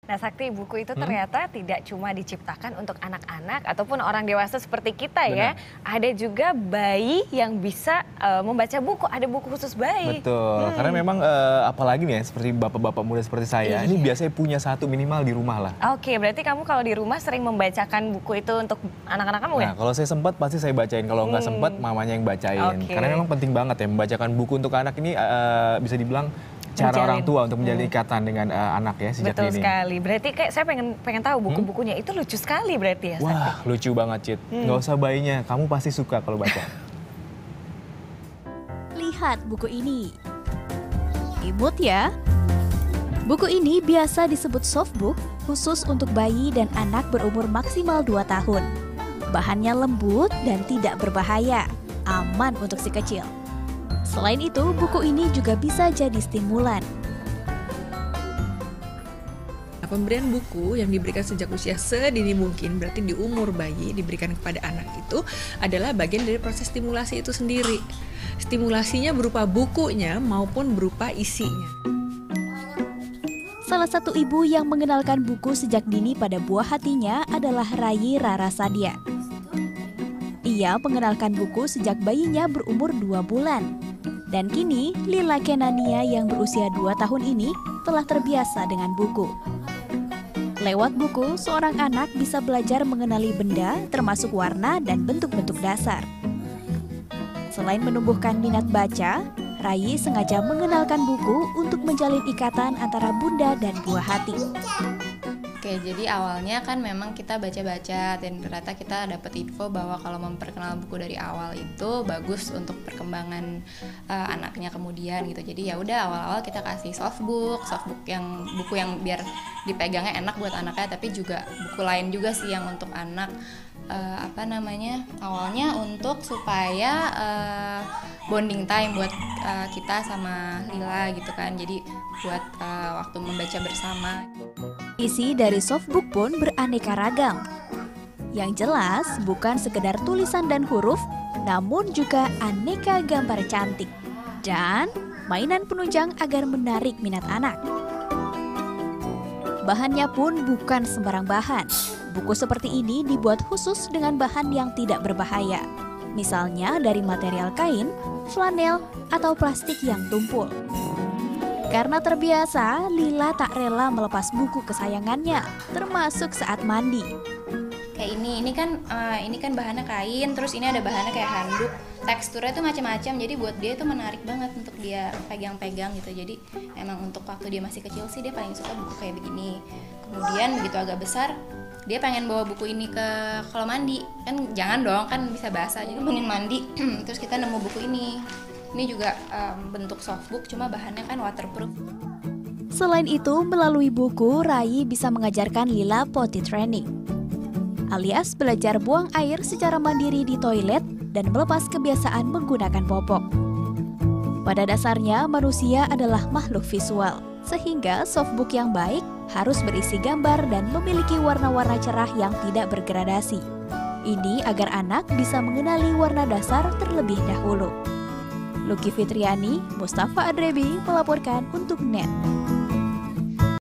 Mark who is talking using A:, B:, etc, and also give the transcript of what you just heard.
A: Nah, Sakti, buku itu ternyata tidak cuma diciptakan untuk anak-anak ataupun orang dewasa seperti kita ya. Ada juga bayi yang bisa membaca buku, ada buku khusus bayi.
B: Betul, karena memang apalagi nih ya, seperti bapak-bapak muda seperti saya, ini biasanya punya satu minimal di rumah lah.
A: Oke, berarti kamu kalau di rumah sering membacakan buku itu untuk anak-anak kamu ya?
B: Nah, kalau saya sempat pasti saya bacain, kalau nggak sempat mamanya yang bacain. Karena memang penting banget ya, membacakan buku untuk anak ini bisa dibilang cara orang tua untuk menjalin ikatan dengan anak ya sejak
A: Betul
B: dini.
A: sekali. Berarti kayak saya pengen tahu buku-bukunya itu lucu sekali berarti ya, Sakti?
B: Wah, lucu banget, Cit. Nggak usah bayinya, kamu pasti suka kalau baca.
C: Lihat buku ini. Imut ya. Buku ini biasa disebut softbook, khusus untuk bayi dan anak berumur maksimal 2 tahun. Bahannya lembut dan tidak berbahaya, aman untuk si kecil. Selain itu, buku ini juga bisa jadi stimulan.
D: Pemberian buku yang diberikan sejak usia sedini mungkin, berarti di umur bayi diberikan kepada anak itu adalah bagian dari proses stimulasi itu sendiri. Stimulasinya berupa bukunya maupun berupa isinya.
C: Salah satu ibu yang mengenalkan buku sejak dini pada buah hatinya adalah Rayi Rarasadia. Ia mengenalkan buku sejak bayinya berumur 2 bulan. Dan kini, Lila Kenania yang berusia 2 tahun ini telah terbiasa dengan buku. Lewat buku, seorang anak bisa belajar mengenali benda, termasuk warna dan bentuk-bentuk dasar. Selain menumbuhkan minat baca, Rayi sengaja mengenalkan buku untuk menjalin ikatan antara bunda dan buah hati.
E: Oke, jadi awalnya kan memang kita baca-baca dan ternyata kita dapat info bahwa kalau memperkenalkan buku dari awal itu bagus untuk perkembangan anaknya kemudian gitu. Jadi ya udah awal-awal kita kasih softbook yang buku yang biar dipegangnya enak buat anaknya, tapi juga buku lain juga sih yang untuk anak awalnya untuk supaya bonding time buat kita sama Lila gitu kan. Jadi buat waktu membaca bersama.
C: Isi dari softbook pun beraneka ragam. Yang jelas bukan sekedar tulisan dan huruf, namun juga aneka gambar cantik dan mainan penunjang agar menarik minat anak. Bahannya pun bukan sembarang bahan. Buku seperti ini dibuat khusus dengan bahan yang tidak berbahaya. Misalnya dari material kain, flanel, atau plastik yang tumpul. Karena terbiasa, Lila tak rela melepas buku kesayangannya, termasuk saat mandi.
E: Kayak ini kan bahannya kain, terus ini ada bahannya kayak handuk. Teksturnya tuh macam-macam, jadi buat dia itu menarik banget untuk dia pegang-pegang gitu. Jadi emang untuk waktu dia masih kecil sih dia paling suka buku kayak begini. Kemudian begitu agak besar, dia pengen bawa buku ini ke kalau mandi. Kan jangan dong, kan bisa basah. Jadi pengen mandi, terus kita nemu buku ini. Ini juga bentuk softbook, cuma bahannya kan waterproof.
C: Selain itu, melalui buku, Rayi bisa mengajarkan Lila potty training, alias belajar buang air secara mandiri di toilet dan melepas kebiasaan menggunakan popok. Pada dasarnya, manusia adalah makhluk visual, sehingga softbook yang baik harus berisi gambar dan memiliki warna-warna cerah yang tidak bergradasi. Ini agar anak bisa mengenali warna dasar terlebih dahulu. Lucky Fitriani, Mustafa Adrebi melaporkan untuk NET.